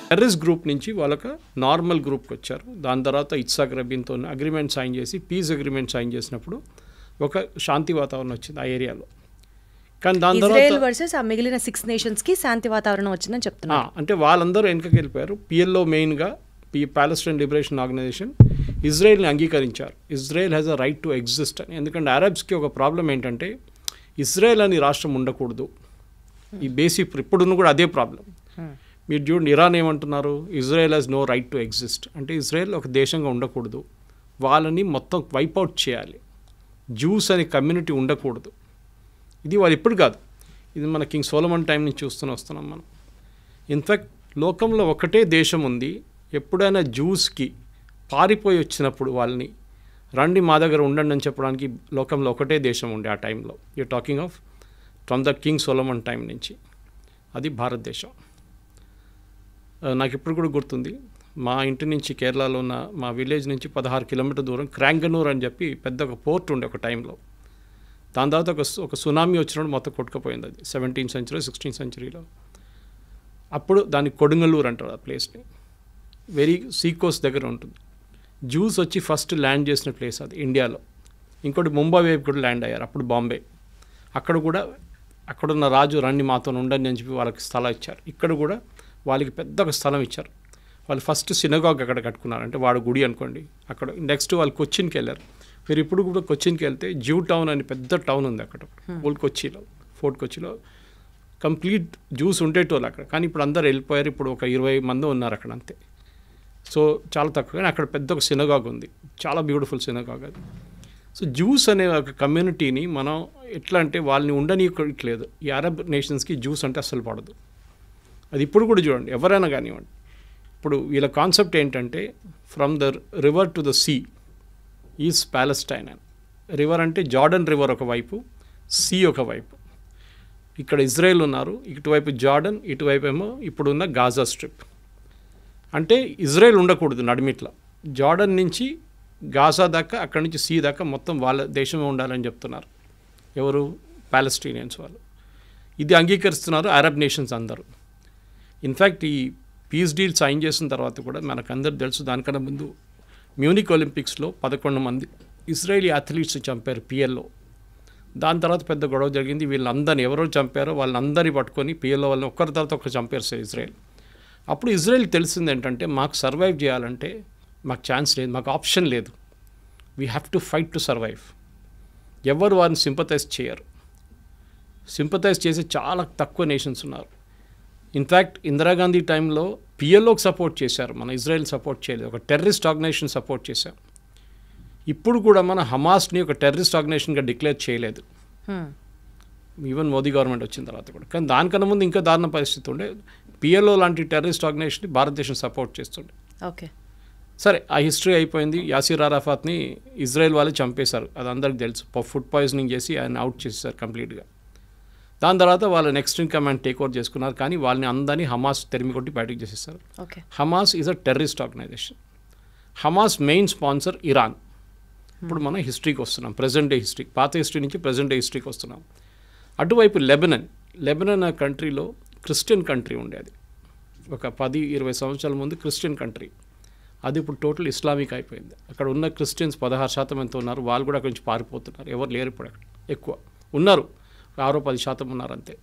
Terrorist group నుంచి వాళ్ళకి normal గ్రూప్కి వచ్చారు. దాని తర్వాత ఇత్సాక్ రబీన్తో అగ్రిమెంట్ సైన్ చేసి పీస్ అగ్రిమెంట్ సైన్ చేసినప్పుడు ఒక శాంతి వాతావరణం వచ్చింది ఆ ఏరియాలో. కానీ దాని ఇజ్రాయెల్ వర్సెస్ ఆ మిగిలిన 6 నేషన్స్కి శాంతి వాతావరణం వచ్చిందని చెప్తున్నారు. అంటే వాళ్ళందరూ వెనకకి వెళ్ళిపోయారు. పిఎల్ఓ మెయిన్గా పాలస్టైన్ లిబరేషన్ ఆర్గనైజేషన్ ఇజ్రాయెల్ని అంగీకరించారు. Israel has a right to exist అని. ఎందుకంటే అరబ్స్కి ఒక ప్రాబ్లం ఏంటంటే ఇజ్రాయెల్ అని రాష్ట్రం ఉండకూడదు. ఈ బేసిక్ ఇప్పుడున్న కూడా అదే ప్రాబ్లం. మీరు చూడండి, ఇరాన్ ఏమంటున్నారు, Israel has no right to exist. అంటే ఇజ్రాయెల్ ఒక దేశంగా ఉండకూడదు, వాళ్ళని మొత్తం వైపౌట్ చేయాలి, జ్యూస్ అనే కమ్యూనిటీ ఉండకూడదు. ఇది వాళ్ళు ఇప్పుడు కాదు, ఇది మన కింగ్ సోలమన్ టైం నుంచి వస్తున్నాం మనం. ఇన్ఫ్యాక్ట్ లోకంలో ఒకటే దేశం ఉంది, ఎప్పుడైనా జ్యూస్కి పారిపోయి వచ్చినప్పుడు వాళ్ళని రండి మా దగ్గర ఉండండి అని చెప్పడానికి లోకంలో ఒకటే దేశం ఉండే ఆ టైంలో. You talking of from the king Solomon time నుంచి, అది భారతదేశం. నాకు ఇప్పుడు కూడా గుర్తుంది, మా ఇంటి నుంచి కేరళలో ఉన్న మా విలేజ్ నుంచి 16 కిలోమీటర్ దూరం క్రాంగనూర్ అని చెప్పి పెద్ద ఒక పోర్ట్ ఉండే ఒక టైంలో. దాని తర్వాత ఒక సునామీ వచ్చినప్పుడు మొత్తం కొట్టుకుపోయింది. అది 17th century 16th centuryలో. అప్పుడు దాన్ని కొడుంగలూరు అంటారు ఆ ప్లేస్ని. వెరీ సీ కోస్ట్ దగ్గర ఉంటుంది. జ్యూస్ వచ్చి ఫస్ట్ ల్యాండ్ చేసిన ప్లేస్ అది ఇండియాలో. ఇంకోటి ముంబై వైపు కూడా ల్యాండ్ అయ్యారు, అప్పుడు బాంబే. అక్కడ కూడా అక్కడున్న రాజు రండి మాతో ఉండండి అని చెప్పి వాళ్ళకి స్థలం ఇచ్చారు. ఇక్కడ కూడా వాళ్ళకి పెద్ద ఒక స్థలం ఇచ్చారు. వాళ్ళు ఫస్ట్ సినగాగ్ అక్కడ కట్టుకున్నారు, అంటే వాడు గుడి అనుకోండి అక్కడ. నెక్స్ట్ వాళ్ళు కొచ్చిన్కి వెళ్ళారు. మీరు ఇప్పుడు కూడా కొచ్చిన్కి వెళ్తే జ్యూ టౌన్ అని పెద్ద టౌన్ ఉంది అక్కడ, ఓల్డ్ కొచ్చిలో, ఫోర్ట్ కొచ్చిలో. కంప్లీట్ జ్యూస్ ఉండేటోళ్ళు అక్కడ, కానీ ఇప్పుడు అందరు వెళ్ళిపోయారు. ఇప్పుడు ఒక 20 మంది ఉన్నారు అక్కడ అంతే. సో చాలా తక్కువ, కానీ అక్కడ పెద్ద ఒక సినగాగ్ ఉంది, చాలా బ్యూటిఫుల్ సినగాగ్ అది. సో జ్యూస్ అనే ఒక కమ్యూనిటీని మనం ఎట్లా అంటే వాళ్ళని ఉండనీయట్లేదు. ఈ అరబ్ నేషన్స్కి జ్యూస్ అంటే అస్సలు పడదు. అది ఇప్పుడు కూడా చూడండి, ఎవరైనా కానివ్వండి. ఇప్పుడు వీళ్ళ కాన్సెప్ట్ ఏంటంటే from the river to the sea is Palestine అని. రివర్ అంటే జార్డన్ రివర్ ఒకవైపు, సీ ఒకవైపు. ఇక్కడ ఇజ్రాయెల్ ఉన్నారు, ఇటువైపు జార్డన్, ఇటువైపు ఏమో ఇప్పుడున్న గాజా స్ట్రిప్. అంటే ఇజ్రాయెల్ ఉండకూడదు నడిమిట్లా, జార్డన్ నుంచి గాజా దాకా, అక్కడి నుంచి సీ దాకా మొత్తం వాళ్ళ దేశమే ఉండాలని చెప్తున్నారు. ఎవరు? పాలెస్టీనియన్స్ వాళ్ళు. ఇది అంగీకరిస్తున్నారు అరబ్ నేషన్స్ అందరూ. ఇన్ఫ్యాక్ట్ ఈ పీస్ డీల్ సైన్ చేసిన తర్వాత కూడా మనకందరూ తెలుసు, దానికన్నా ముందు మ్యూనిక్ ఒలింపిక్స్లో 11 మంది ఇజ్రాయేలీ అథ్లీట్స్ చంపారు పిఎల్లో. దాని తర్వాత పెద్ద గొడవ జరిగింది. వీళ్ళందరినీ ఎవరో చంపారో వాళ్ళందరినీ పట్టుకొని పిఎల్లో వాళ్ళని ఒక్కరి తర్వాత ఒకరు చంపారు ఇజ్రాయెల్. అప్పుడు ఇజ్రాయెల్ తెలిసింది ఏంటంటే మాకు సర్వైవ్ చేయాలంటే మాకు ఛాన్స్ లేదు, మాకు ఆప్షన్ లేదు, we have to fight to survive. ఎవరు వారిని సింపథైజ్ చేయరు. సింపథైజ్ చేసే చాలా తక్కువ నేషన్స్ ఉన్నారు. ఇన్ఫ్యాక్ట్ ఇందిరాగాంధీ టైంలో పిఎల్ఓకి సపోర్ట్ చేశారు, మన ఇజ్రాయెల్ సపోర్ట్ చేయలేదు. ఒక టెర్రరిస్ట్ ఆర్గనైజేషన్ సపోర్ట్ చేశాం. ఇప్పుడు కూడా మన హమాస్ని ఒక టెర్రరిస్ట్ ఆర్గనైజేషన్గా డిక్లేర్ చేయలేదు, ఈవెన్ మోదీ గవర్నమెంట్ వచ్చిన తర్వాత కూడా. కానీ దానికన్నా ముందు ఇంకా దారుణ పరిస్థితి ఉండే. పిఎల్ఓ లాంటి టెర్రరిస్ట్ ఆర్గనైజేషన్ని భారతదేశం సపోర్ట్ చేస్తుండే. ఓకే, సరే ఆ హిస్టరీ అయిపోయింది. యాసిర్ అరాఫాత్ని ఇజ్రాయెల్ వాళ్ళే చంపేశారు, అది అందరికి తెలుసు. ఫుడ్ పాయిజనింగ్ చేసి ఆయన అవుట్ చేసేసారు కంప్లీట్గా. దాని తర్వాత వాళ్ళు next in command take over చేసుకున్నారు, కానీ వాళ్ళని అందరినీ హమాస్ తెరిమి కొట్టి బయటకు చేసేస్తారు. Hamas is a terrorist organisation. Hamas main sponsor Iran. ఇప్పుడు మనం హిస్టరీకి వస్తున్నాం, ప్రజెంట్ డే హిస్టరీ, పాత హిస్టరీ నుంచి ప్రజెంట్ డే హిస్టరీకి వస్తున్నాం. అటువైపు లెబనన్ ఆ కంట్రీలో క్రిస్టియన్ కంట్రీ ఉండేది. ఒక 10-20 సంవత్సరాల ముందు క్రిస్టియన్ కంట్రీ, అది ఇప్పుడు టోటల్ ఇస్లామిక్ అయిపోయింది. అక్కడ ఉన్న క్రిస్టియన్స్ 16% ఎంత ఉన్నారు, వాళ్ళు కూడా అక్కడి నుంచి పారిపోతున్నారు. ఎవరు లేరు ఇప్పుడు అక్కడ, ఎక్కువ ఉన్నారు 6-10% ఉన్నారు అంతే.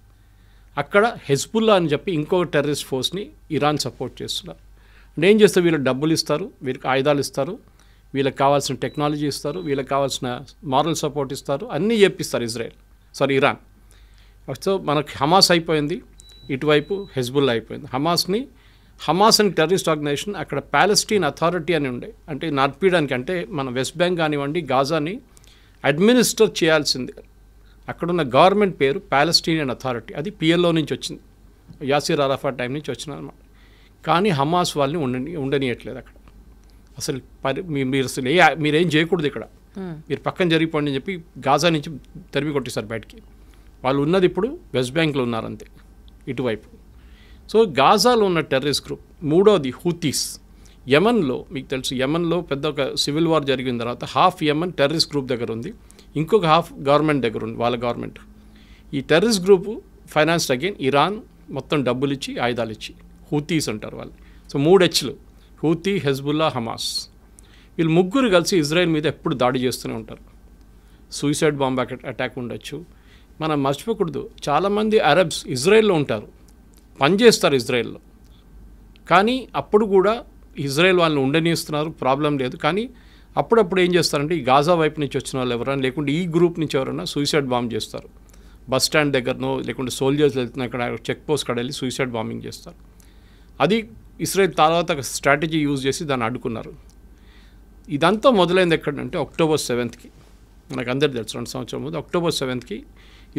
అక్కడ హెజ్బుల్లా అని చెప్పి ఇంకొక టెర్రరిస్ట్ ఫోర్స్ని ఇరాన్ సపోర్ట్ చేస్తున్నారు. అంటే ఏం చేస్తారు, వీళ్ళకి డబ్బులు ఇస్తారు, వీళ్ళకి ఆయుధాలు ఇస్తారు, వీళ్ళకి కావాల్సిన టెక్నాలజీ ఇస్తారు, వీళ్ళకి కావాల్సిన మారల్ సపోర్ట్ ఇస్తారు, అన్నీ చెప్పిస్తారు ఇరాన్. సో మనకి హమాస్ అయిపోయింది, ఇటువైపు హెజ్బుల్లా అయిపోయింది. హమాస్ అని టెర్రరిస్ట్ ఆర్గనైజేషన్ అక్కడ పాలెస్టీన్ అథారిటీ అని ఉండే, అంటే నడిపించడానికి, అంటే మన వెస్ట్ బ్యాంక్ కానివ్వండి గాజాని అడ్మినిస్టర్ చేయాల్సింది. అక్కడున్న గవర్నమెంట్ పేరు పాలెస్టీనియన్ అథారిటీ, అది పిఎల్ఓ నుంచి వచ్చింది, యాసిర్ అరాఫాత్ టైం నుంచి వచ్చింది అనమాట. కానీ హమాస్ వాళ్ళని ఉండనియట్లేదు అక్కడ. అసలు మీరేం చేయకూడదు ఇక్కడ, మీరు పక్కన జరిగిపోండి అని చెప్పి గాజా నుంచి తరిమి కొట్టేశారు బయటికి. వాళ్ళు ఉన్నది ఇప్పుడు వెస్ట్ బ్యాంక్లో ఉన్నారంతే ఇటువైపు. సో గాజాలో ఉన్న టెర్రరిస్ట్ గ్రూప్. మూడోది హూతీస్. యమన్లో మీకు తెలుసు, యమన్లో పెద్ద ఒక సివిల్ వార్ జరిగిన తర్వాత హాఫ్ యమన్ టెర్రరిస్ట్ గ్రూప్ దగ్గర ఉంది, ఇంకొక హాఫ్ గవర్నమెంట్ దగ్గర ఉంది, వాళ్ళ గవర్నమెంట్. ఈ terrorist group financed again Iran, మొత్తం డబ్బులు ఇచ్చి ఆయుధాలు ఇచ్చి. హూతీస్ అంటారు వాళ్ళు. సో 3 Hలు, హూతీ, హెజ్బుల్లా, హమాస్. వీళ్ళు ముగ్గురు కలిసి ఇజ్రాయెల్ మీద ఎప్పుడు దాడి చేస్తూనే ఉంటారు. సూసైడ్ బాంబ్ అటాక్ ఉండొచ్చు. మనం మర్చిపోకూడదు, చాలామంది అరబ్స్ ఇజ్రాయెల్లో ఉంటారు, పనిచేస్తారు ఇజ్రాయెల్లో. కానీ అప్పుడు కూడా ఇజ్రాయెల్ వాళ్ళని ఉండనిస్తున్నారు, ప్రాబ్లం లేదు. కానీ అప్పుడప్పుడు ఏం చేస్తారంటే ఈ గాజా వైపు నుంచి వచ్చిన వాళ్ళు ఎవరైనా, లేకుంటే ఈ గ్రూప్ నుంచి ఎవరైనా సూసైడ్ బాంబ్ చేస్తారు. బస్ స్టాండ్ దగ్గరనో లేకుంటే సోల్జర్స్ వెళ్తున్న అక్కడ చెక్ పోస్ట్ కాడ వెళ్ళి సూసైడ్ బాంబింగ్ చేస్తారు. అది ఇజ్రాయెల్ తర్వాత స్ట్రాటజీ యూజ్ చేసి దాన్ని అడ్డుకున్నారు. ఇదంతా మొదలైంది ఎక్కడంటే October 7th మనకు అందరికీ తెలుసు, 2 సంవత్సరాల ముందు October 7th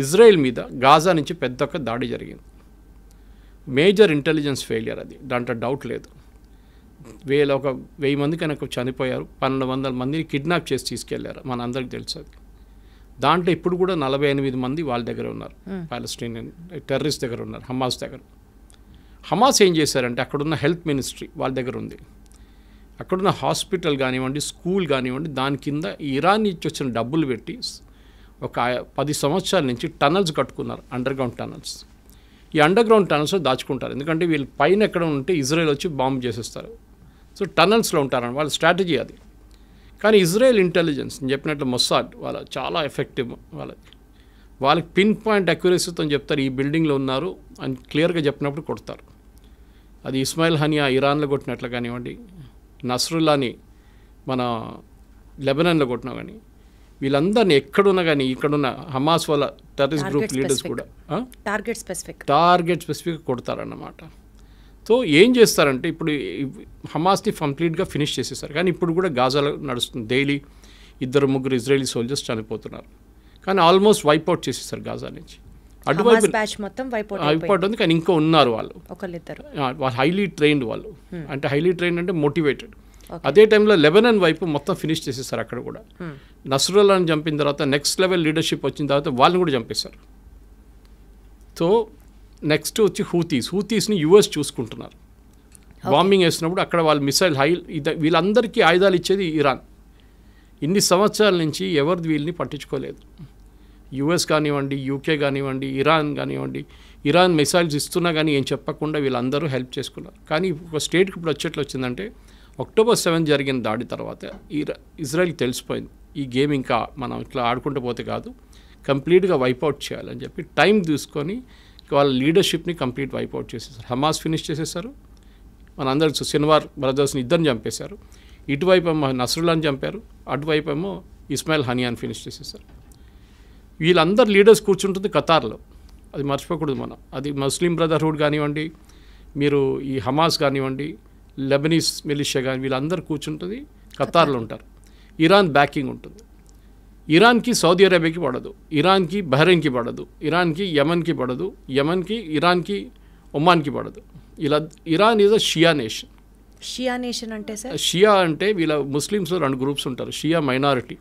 ఇజ్రాయెల్ మీద గాజా నుంచి పెద్ద ఒక దాడి జరిగింది. మేజర్ ఇంటెలిజెన్స్ ఫెయిలియర్ అది, దాంట్లో డౌట్ లేదు. 1000 మంది కనుక చనిపోయారు, 1200 మందిని కిడ్నాప్ చేసి తీసుకెళ్లారు, మన అందరికీ తెలుసు అది. దాంట్లో ఇప్పుడు కూడా 48 మంది వాళ్ళ దగ్గర ఉన్నారు, పాలస్టీనియన్ టెర్రరిస్ట్ దగ్గర ఉన్నారు, హమాస్ దగ్గర. హమాస్ ఏం చేశారంటే అక్కడున్న హెల్త్ మినిస్ట్రీ వాళ్ళ దగ్గర ఉంది, అక్కడున్న హాస్పిటల్ కానివ్వండి, స్కూల్ కానివ్వండి, దాని కింద ఇరాన్ నుంచి వచ్చిన డబ్బులు పెట్టి ఒక 10 సంవత్సరాల నుంచి టనల్స్ కట్టుకున్నారు, అండర్గ్రౌండ్ టనల్స్. ఈ అండర్గ్రౌండ్ టనల్స్లో దాచుకుంటారు, ఎందుకంటే వీళ్ళు పైన ఎక్కడ ఉంటే ఇజ్రాయెల్ వచ్చి బాంబు చేసేస్తారు. సో టనల్స్లో ఉంటారని వాళ్ళ స్ట్రాటజీ అది. కానీ ఇజ్రాయెల్ ఇంటెలిజెన్స్ చెప్పినట్లు మొస్సాడ్ వాళ్ళ చాలా ఎఫెక్టివ్, వాళ్ళకి పిన్ పాయింట్ అక్యురసీతో చెప్తారు ఈ బిల్డింగ్లో ఉన్నారు అని క్లియర్గా చెప్పినప్పుడు కొడతారు. అది ఇస్మాయిల్ హనియా ఇరాన్లో కొట్టినట్లు కానివ్వండి, నస్రుల్లాని మన లెబనాన్లో కొట్టినా కానీ, వీళ్ళందరినీ ఎక్కడున్నా కానీ ఇక్కడున్న హమాస్ వాళ్ళ టెర్రరిస్ట్ గ్రూప్ లీడర్స్ కూడా టార్గెట్ స్పెసిఫిక్గా కొడతారన్నమాట. సో ఏం చేస్తారంటే ఇప్పుడు హమాస్ని కంప్లీట్గా ఫినిష్ చేసేసారు. కానీ ఇప్పుడు కూడా గాజాలో నడుస్తుంది, డైలీ 2-3 ఇజ్రాయలీ సోల్జర్స్ చనిపోతున్నారు. కానీ ఆల్మోస్ట్ వైప్అవుట్ చేసేసారు గాజా నుంచి. అటువైపు వైప్అవుట్ ఉంది, కానీ ఇంకా ఉన్నారు వాళ్ళు హైలీ ట్రైన్డ్ వాళ్ళు. అంటే హైలీ ట్రైన్డ్ అంటే మోటివేటెడ్. అదే టైంలో లెబనాన్ వైపు మొత్తం ఫినిష్ చేసేసారు. అక్కడ కూడా నస్రుల్లాని చంపిన తర్వాత నెక్స్ట్ లెవెల్ లీడర్షిప్ వచ్చిన తర్వాత వాళ్ళని కూడా చంపేశారు. సో నెక్స్ట్ వచ్చి హూతీస్ని యుఎస్ చూసుకుంటున్నారు. బాంబింగ్ వేసినప్పుడు అక్కడ వాళ్ళు మిసైల్ వీళ్ళందరికీ ఆయుధాలు ఇచ్చేది ఇరాన్. ఇన్ని సంవత్సరాల నుంచి ఎవరిది వీళ్ళని పట్టించుకోలేదు. యుఎస్ కానివ్వండి, యూకే కానివ్వండి, ఇరాన్ కానివ్వండి, ఇరాన్ మిసైల్స్ ఇస్తున్నా కానీ ఏం చెప్పకుండా వీళ్ళందరూ హెల్ప్ చేసుకున్నారు. కానీ ఒక స్టేట్కి ఇప్పుడు వచ్చేట్లు వచ్చిందంటే October 7th జరిగిన దాడి తర్వాత ఇజ్రాయెల్కి తెలిసిపోయింది ఈ గేమ్ ఇంకా మనం ఇట్లా ఆడుకుంటూ పోతే కాదు, కంప్లీట్గా వైప్అవుట్ చేయాలని చెప్పి టైం తీసుకొని వాళ్ళ లీడర్షిప్ని కంప్లీట్ వైప్అవుట్ చేసేసారు. హమాస్ ఫినిష్ చేసేసారు, మనందరూ సిన్వార్ బ్రదర్స్ని ఇద్దరిని చంపేశారు. ఇటువైపు ఏమో నస్రుల్లాని చంపారు, అటువైపు ఏమో ఇస్మాయిల్ హనియాని ఫినిష్ చేసేసారు. వీళ్ళందరు లీడర్స్ కూర్చుంటుంది ఖతార్లో, అది మర్చిపోకూడదు మనం. అది ముస్లిం బ్రదర్హుడ్ కానివ్వండి, మీరు ఈ హమాస్ కానివ్వండి, లెబనీస్ మిలిషియా కానీ వీళ్ళందరూ కూర్చుంటుంది ఖతార్లో ఉంటారు. ఇరాన్ బ్యాకింగ్ ఉంటుంది. ఇరాన్కి సౌదీ అరేబియాకి పడదు, ఇరాన్కి బహ్రెయిన్కి పడదు, ఇరాన్కి యమన్కి పడదు, యమన్కి ఇరాన్కి ఒమాన్కి పడదు. ఇలా Iran is a Shia nation. Shia nation అంటే సార్, షియా అంటే వీళ్ళ ముస్లిమ్స్లో 2 గ్రూప్స్ ఉంటారు. షియా మైనారిటీ,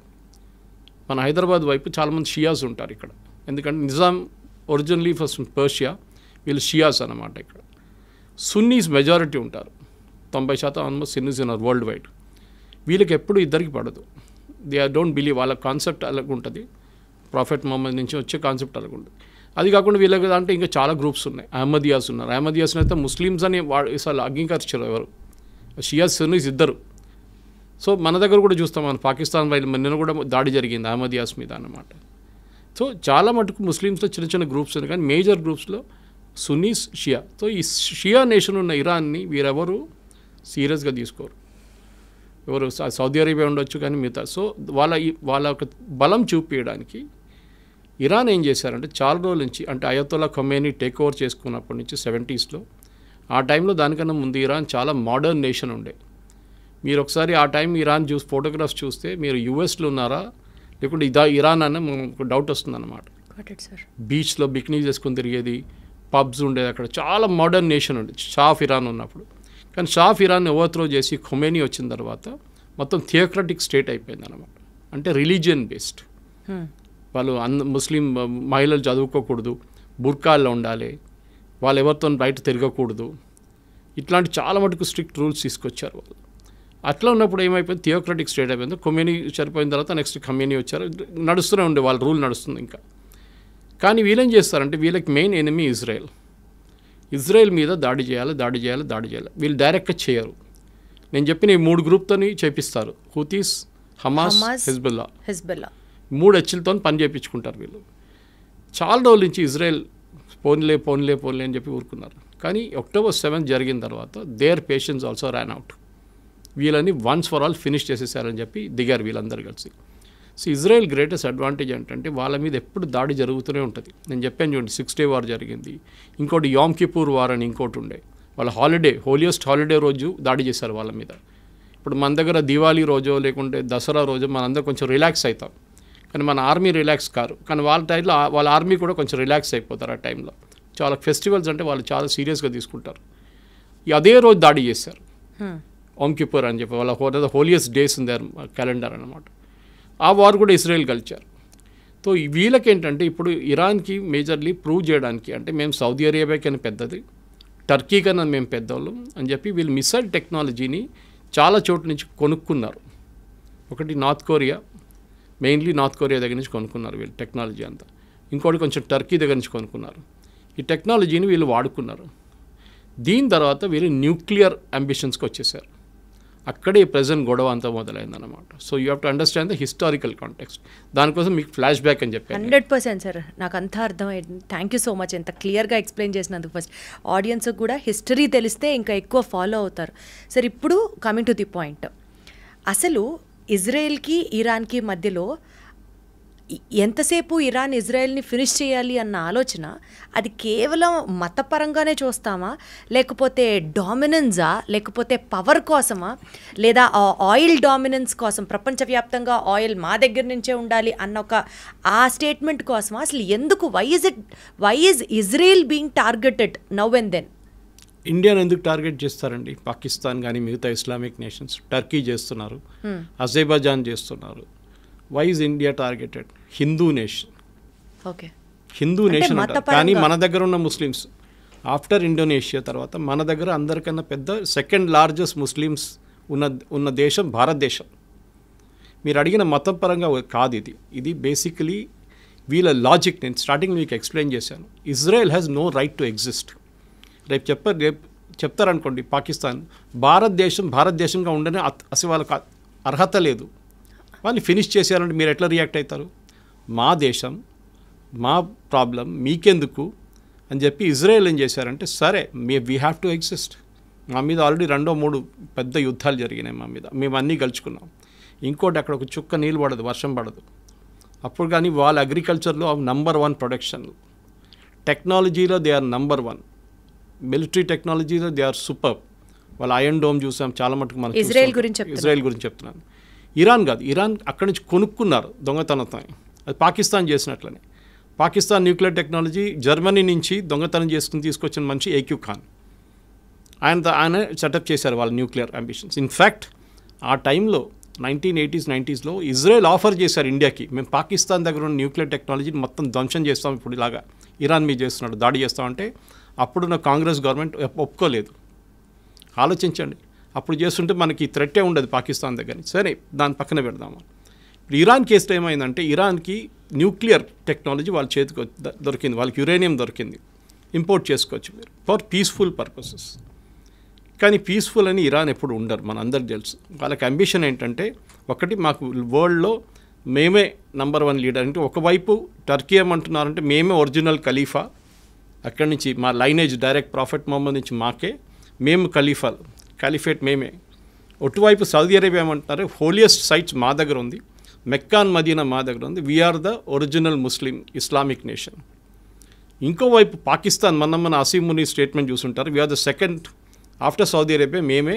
మన హైదరాబాద్ వైపు చాలామంది షియాస్ ఉంటారు ఇక్కడ, ఎందుకంటే నిజాం ఒరిజినలీ ఫస్ట్ పర్షియా, వీళ్ళు షియాస్ అన్నమాట. ఇక్కడ సున్నీస్ మెజారిటీ ఉంటారు, 90% ఆల్మోస్ట్ సున్నీస్ ఉన్నారు వరల్డ్ వైడ్. వీళ్ళకి ఎప్పుడు ఇద్దరికి పడదు. దే డోంట్ బిలీవ్, వాళ్ళ కాన్సెప్ట్ అలాగ ఉంటుంది, ప్రాఫెట్ మొహమ్మద్ నుంచి వచ్చే కాన్సెప్ట్ అలాగ ఉంటుంది. అది కాకుండా వీళ్ళకి అంటే ఇంకా చాలా గ్రూప్స్ ఉన్నాయి. అహ్మదియాస్ ఉన్నారు, అహ్మదియాస్ని అయితే ముస్లిమ్స్ అని అసలు అంగీకరించారు ఎవరు, షియాస్ సున్నీస్ ఇద్దరు. సో మన దగ్గర కూడా చూస్తాం, మన పాకిస్తాన్ వైపు నిన్న కూడా దాడి జరిగింది అహ్మదియాస్ మీద అన్నమాట. సో చాలా మటుకు ముస్లిమ్స్లో చిన్న చిన్న గ్రూప్స్ ఉన్నాయి, కానీ మేజర్ గ్రూప్స్లో సున్నీస్, షియా. సో ఈ షియా నేషన్ ఉన్న ఇరాన్ని వీరెవరు సీరియస్గా తీసుకోరు. ఎవరు సౌదీ అరేబియా ఉండొచ్చు కానీ మిగతా. సో వాళ్ళ ఒక బలం చూపించడానికి ఇరాన్ ఏం చేశారంటే చాలా రోజుల నుంచి, అంటే అయతొల్లా ఖొమైనీ టేక్ ఓవర్ చేసుకున్నప్పటి నుంచి 70s ఆ టైంలో దానికన్నా ముందు ఇరాన్ చాలా మోడర్న్ నేషన్ ఉండే. మీరు ఒకసారి ఆ టైం ఇరాన్ ఫోటోగ్రాఫ్స్ చూస్తే మీరు యూఎస్లో ఉన్నారా లేకుంటే ఇరాన్ అన్న ఒక డౌట్ వస్తుందన్నమాట. బీచ్లో బికినీస్ వేసుకొని తిరిగేది, పబ్స్ ఉండేది, అక్కడ చాలా మోడర్న్ నేషన్ ఉండేది షా ఆఫ్ ఇరాన్ ఉన్నప్పుడు. కానీ షా ఆఫ్ ఇరాన్ని ఓవర్త్రో చేసి ఖొమైనీ వచ్చిన తర్వాత మొత్తం థియోక్రటిక్ స్టేట్ అయిపోయింది అన్నమాట. అంటే రిలీజియన్ బేస్డ్. వాళ్ళు ముస్లిం మహిళలు చదువుకోకూడదు, బుర్కాల్లో ఉండాలి, వాళ్ళు ఎవరితో బయట తిరగకూడదు, ఇట్లాంటి చాలా మటుకు స్ట్రిక్ట్ రూల్స్ తీసుకొచ్చారు వాళ్ళు. అట్లా ఉన్నప్పుడు ఏమైపోయింది, థియోక్రటిక్ స్టేట్ అయిపోయింది. ఖొమైనీ చనిపోయిన తర్వాత నెక్స్ట్ ఖొమైనీ వచ్చారు, నడుస్తూనే ఉండే వాళ్ళ రూల్ నడుస్తుంది ఇంకా. కానీ వీళ్ళేం చేస్తారంటే వీళ్ళకి మెయిన్ ఎనిమీ ఇజ్రాయెల్. ఇజ్రాయెల్ మీద దాడి చేయాలి. వీళ్ళు డైరెక్ట్గా చేయరు. నేను చెప్పిన ఈ 3 గ్రూప్తోని చేపిస్తారు. హూతీస్, హమాస్, హెజ్బుల్లా 3 హెచ్లతో పని చేయించుకుంటారు వీళ్ళు. చాలా రోజుల నుంచి ఇజ్రాయెల్ పోన్లే అని చెప్పి ఊరుకున్నారు. కానీ October 7 జరిగిన తర్వాత their patience also ran out. వీళ్ళని వన్స్ ఫర్ ఆల్ ఫినిష్ చేసేసారని చెప్పి దిగారు వీళ్ళందరూ కలిసి. సో ఇజ్రాయెల్ గ్రేటెస్ట్ అడ్వాంటేజ్ ఏంటంటే వాళ్ళ మీద ఎప్పుడు దాడి జరుగుతూనే ఉంటుంది. నేను చెప్పాను చూడండి, 6 Day వార్ జరిగింది. ఇంకోటి యామ్ కిపూర్ వార్ అని ఇంకోటి ఉండే. వాళ్ళ హోలియెస్ట్ హాలిడే రోజు దాడి చేశారు వాళ్ళ మీద. ఇప్పుడు మన దగ్గర దివాళీ రోజో లేకుంటే దసరా రోజు మనందరూ కొంచెం రిలాక్స్ అవుతాం, కానీ మన ఆర్మీ రిలాక్స్ కారు. కానీ వాళ్ళ టైంలో వాళ్ళ ఆర్మీ కూడా కొంచెం రిలాక్స్ అయిపోతారు ఆ టైంలో. చాలా ఫెస్టివల్స్ అంటే వాళ్ళు చాలా సీరియస్గా తీసుకుంటారు. అదే రోజు దాడి చేశారు, యామ్ కిపూర్ అని చెప్పి. వాళ్ళ holiest days in their calendar అన్నమాట. ఆ వార్ కూడా ఇజ్రాయెల్ గెలిచారు. సో వీళ్ళకేంటంటే ఇప్పుడు ఇరాన్కి మేజర్లీ ప్రూవ్ చేయడానికి, అంటే మేము సౌదీ అరేబియా కన్నా పెద్దది, టర్కీ కన్నా మేము పెద్దవాళ్ళం అని చెప్పి వీళ్ళు మిసైల్ టెక్నాలజీని చాలా చోట్ల నుంచి కొనుక్కున్నారు. ఒకటి మెయిన్లీ నార్త్ కొరియా దగ్గర నుంచి కొనుక్కున్నారు వీళ్ళు టెక్నాలజీ అంతా. ఇంకోటి కొంచెం టర్కీ దగ్గర నుంచి కొనుక్కున్నారు. ఈ టెక్నాలజీని వీళ్ళు వాడుకున్నారు. దీని తర్వాత వీళ్ళు న్యూక్లియర్ అంబిషన్స్కి వచ్చేసారు. అక్కడే ప్రజెంట్ గొడవ అంతా మొదలైందన్నమాట. So you have to understand the historical context. దానికోసం మీకు ఫ్లాష్ బ్యాక్ అని చెప్పాను. 100% సార్, నాకు అంతా అర్థమైంది. థ్యాంక్ యూ సో మచ్ ఎంత క్లియర్గా ఎక్స్ప్లెయిన్ చేసినందుకు. ఫస్ట్ ఆడియన్స్కి కూడా హిస్టరీ తెలిస్తే ఇంకా ఎక్కువ ఫాలో అవుతారు. సార్ ఇప్పుడు కమింగ్ టు ది పాయింట్, అసలు ఇజ్రాయెల్కి ఇరాన్కి మధ్యలో ఎంతసేపు ఇరాన్ ఇజ్రాయెల్ని ఫినిష్ చేయాలి అన్న ఆలోచన, అది కేవలం మతపరంగానే చూస్తామా, లేకపోతే డామినెన్సా, లేకపోతే పవర్ కోసమా, లేదా ఆయిల్ డామినెన్స్ కోసం, ప్రపంచవ్యాప్తంగా ఆయిల్ మా దగ్గర నుంచే ఉండాలి అన్న ఆ స్టేట్మెంట్ కోసమా? అసలు ఎందుకు, why is Israel being targeted now and then? ఇండియాను ఎందుకు టార్గెట్ చేస్తారండి? పాకిస్తాన్ కానీ మిగతా ఇస్లామిక్ నేషన్స్, టర్కీ చేస్తున్నారు, అజర్బైజాన్ చేస్తున్నారు. Why is India targeted? Hindu nation. Okay, Hindu nation అంటారు. కానీ మన దగ్గర ఉన్న ముస్లిమ్స్ ఆఫ్టర్ ఇండోనేషియా తర్వాత మన దగ్గర అందరికన్నా పెద్ద సెకండ్ లార్జెస్ట్ ముస్లిమ్స్ ఉన్న దేశం భారతదేశం. మీరు అడిగిన మతం పరంగా కాదు ఇది బేసికలీ వీళ్ళ లాజిక్. నేను స్టార్టింగ్ మీకు ఎక్స్ప్లెయిన్ చేశాను. Israel has no right to exist. రేపు చెప్తారనుకోండి పాకిస్తాన్, భారతదేశంగా ఉండనే అసలు వాళ్ళకి అర్హత లేదు, వాళ్ళు ఫినిష్ చేశారంటే మీరు ఎట్లా రియాక్ట్ అవుతారు? మా దేశం, మా ప్రాబ్లం మీకెందుకు అని చెప్పి ఇజ్రాయెల్ ఏం చేశారంటే, సరే వీ హ్యావ్ టు ఎగ్జిస్ట్. మా మీద ఆల్రెడీ 2-3 పెద్ద యుద్ధాలు జరిగినాయి మా మీద, మేము అన్నీ గెలుచుకున్నాం. ఇంకోటి అక్కడ ఒక చుక్క నీళ్ళు పడదు, వర్షం పడదు. అప్పుడు కానీ వాళ్ళ అగ్రికల్చర్లో నంబర్ 1 ప్రొడక్షన్, టెక్నాలజీలో దే ఆర్ నంబర్ 1, మిలిటరీ టెక్నాలజీలో దే ఆర్ సూపర్. వాళ్ళ ఐరన్ డోమ్ చూసాం చాలా మటుకు. మనం ఇజ్రాయెల్ గురించి చెప్తున్నాను. ఇరాన్ కాదు, ఇరాన్ అక్కడి నుంచి కొనుక్కున్నారు దొంగతనంతో. అది పాకిస్తాన్ చేసినట్లనే. పాకిస్తాన్ న్యూక్లియర్ టెక్నాలజీ జర్మనీ నుంచి దొంగతనం తీసుకొచ్చిన మనిషి ఏక్యూ ఖాన్. ఆయన సెటప్ చేశారు వాళ్ళ న్యూక్లియర్ అంబిషన్స్. ఇన్ఫ్యాక్ట్ ఆ టైంలో 1980s 90sలో ఇజ్రాయెల్ ఆఫర్ చేశారు ఇండియాకి, మేము పాకిస్తాన్ దగ్గర ఉన్న న్యూక్లియర్ టెక్నాలజీని మొత్తం ధ్వంసం చేస్తాం, ఇప్పుడు ఇలాగా ఇరాన్ మీద చేస్తున్నాడు, దాడి చేస్తామంటే అప్పుడున్న కాంగ్రెస్ గవర్నమెంట్ ఒప్పుకోలేదు. ఆలోచించండి, అప్పుడు చేస్తుంటే మనకి థ్రెట్టే ఉండదు పాకిస్తాన్ దగ్గర. సరే దాని పక్కన పెడదాము. ఇప్పుడు ఇరాన్ కేసులో ఏమైందంటే, ఇరాన్కి న్యూక్లియర్ టెక్నాలజీ వాళ్ళ చేతికి దొరికింది, వాళ్ళకి యురేనియం దొరికింది, ఇంపోర్ట్ చేసుకోవచ్చు మీరు ఫర్ పీస్ఫుల్ పర్పసెస్. కానీ పీస్ఫుల్ అని ఇరాన్ ఎప్పుడు ఉండరు, మన అందరికి తెలుసు. వాళ్ళకి అంబిషన్ ఏంటంటే, ఒకటి మాకు వరల్డ్లో మేమే నంబర్ 1 లీడర్. అంటే ఒకవైపు టర్కీ ఏమంటున్నారంటే మేమే ఒరిజినల్ ఖలీఫా, అక్కడి నుంచి మా లైనేజ్ డైరెక్ట్ ప్రాఫెట్ మొహమ్మద్ నుంచి మాకే, మేము ఖలీఫేట్ మేమే. ఒటువైపు సౌదీ అరేబియా ఏమంటున్నారు, హోలియెస్ట్ సైట్స్ మా దగ్గర ఉంది, మెక్కాన్ మదీనా మా దగ్గర ఉంది, we are the original Muslim Islamic nation. ఇంకోవైపు పాకిస్తాన్, మన అసీం ముని స్టేట్మెంట్ చూసుంటారు, we are the second after Saudi Arabia, మేమే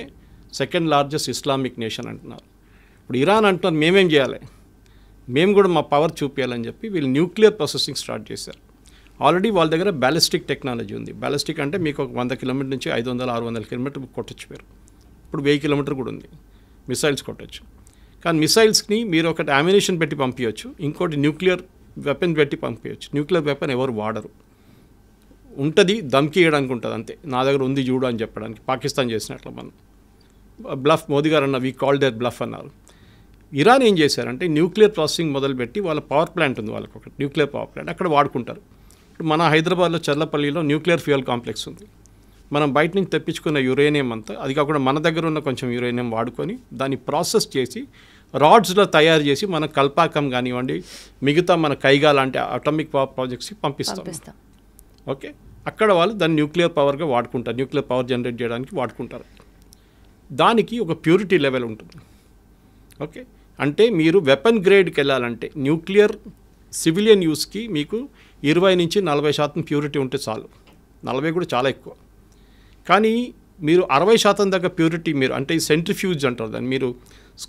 సెకండ్ లార్జెస్ట్ ఇస్లామిక్ నేషన్ అంటున్నారు. ఇప్పుడు ఇరాన్ అంటున్నారు మేమేం చేయాలి, మేము కూడా మా పవర్ చూపించాలని చెప్పి వీళ్ళు న్యూక్లియర్ ప్రాసెసింగ్ స్టార్ట్ చేశారు. ఆల్రెడీ వాళ్ళ దగ్గర బ్యాలిస్టిక్ టెక్నాలజీ ఉంది. బ్యాలిస్టిక్ అంటే మీకు ఒక 100 కిలోమీటర్ నుంచి 500-600 కిలోమీటర్ కొట్టచ్చు మీరు. ఇప్పుడు 1000 కిలోమీటర్ కూడా ఉంది, మిసైల్స్ కొట్టచ్చు. కానీ మిసైల్స్ని మీరు ఒకటి అమ్యునిషన్ పెట్టి పంపించవచ్చు, ఇంకోటి న్యూక్లియర్ వెపన్ పెట్టి పంపించవచ్చు. న్యూక్లియర్ వెపన్ ఎవరు వాడరు, ఉంటుంది దమ్కి ఇవ్వడానికి ఉంటుంది అంతే, నా దగ్గర ఉంది చూడు అని చెప్పడానికి. పాకిస్తాన్ చేసినట్లు మనం బ్లఫ్, మోదీ గారు అన్న వీ కాల్ దేర్ బ్లఫ్ అన్నారు. ఇరాన్ ఏం చేశారంటే న్యూక్లియర్ ప్రాసెసింగ్ మొదలుపెట్టి వాళ్ళ పవర్ ప్లాంట్ ఉంది, వాళ్ళకి ఒక న్యూక్లియర్ పవర్ ప్లాంట్ అక్కడ వాడుకుంటారు. మన హైదరాబాద్లో చర్లపల్లిలో న్యూక్లియర్ ఫ్యూయల్ కాంప్లెక్స్ ఉంది. మనం బయట నుంచి తెప్పించుకున్న యురేనియం అంతా, అది కాకుండా మన దగ్గర ఉన్న కొంచెం యురేనియం వాడుకొని దాన్ని ప్రాసెస్ చేసి రాడ్స్లో తయారు చేసి మన కల్పాకం కానివ్వండి, మిగతా మన కైగా లాంటి అటామిక్ పవర్ ప్రాజెక్ట్స్కి పంపిస్తాం. ఓకే, అక్కడ వాళ్ళు దాన్ని న్యూక్లియర్ పవర్గా వాడుకుంటారు, న్యూక్లియర్ పవర్ జనరేట్ చేయడానికి వాడుకుంటారు. దానికి ఒక ప్యూరిటీ లెవెల్ ఉంటుంది. ఓకే, అంటే మీరు వెపన్ గ్రేడ్కి వెళ్ళాలంటే న్యూక్లియర్ సివిలియన్ యూస్కి మీకు 20-40% ప్యూరిటీ ఉంటే చాలు. 40 కూడా చాలా ఎక్కువ. కానీ మీరు 60% దాకా ప్యూరిటీ మీరు, అంటే ఈ సెంట్రిఫ్యూజ్ అంటారు దాన్ని. మీరు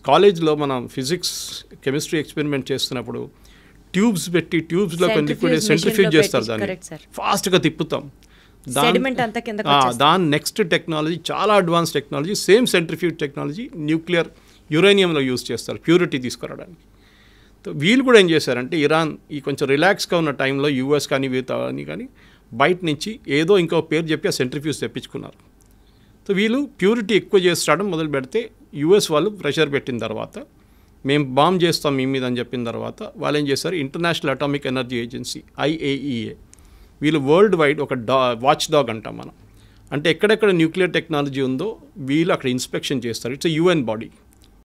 కాలేజ్లో మనం ఫిజిక్స్ కెమిస్ట్రీ ఎక్స్పెరిమెంట్ చేస్తున్నప్పుడు ట్యూబ్స్ పెట్టి ట్యూబ్స్లో కొన్ని లిక్విడ్ సెంట్రిఫ్యూజ్ చేస్తారు, దాన్ని ఫాస్ట్గా తిప్పుతాం. దాని నెక్స్ట్ టెక్నాలజీ చాలా advance technology, same centrifuge technology nuclear యురేనియంలో యూజ్ చేస్తారు ప్యూరిటీ తీసుకురావడానికి. వీళ్ళు కూడా ఏం చేశారంటే ఇరాన్ ఈ కొంచెం రిలాక్స్గా ఉన్న టైంలో యూఎస్ కానీ వీళ్ళని కానీ బయట నుంచి ఏదో ఇంకో పేరు చెప్పి ఆ సెంట్రిఫ్యూజ్ తెప్పించుకున్నారు. సో వీళ్ళు ప్యూరిటీ ఎక్కువ చేస్తాడం మొదలు పెడితే యూఎస్ వాళ్ళు ప్రెషర్ పెట్టిన తర్వాత మేము బాంబ్ చేస్తాం మీ మీద అని చెప్పిన తర్వాత వాళ్ళు ఏం చేశారు, international atomic energy agency IAEA, వీళ్ళు వరల్డ్ వైడ్ ఒక వాచ్ డాగ్ అంటాం మనం. అంటే ఎక్కడెక్కడ న్యూక్లియర్ టెక్నాలజీ ఉందో వీళ్ళు అక్కడ ఇన్స్పెక్షన్ చేస్తారు. It's UN body.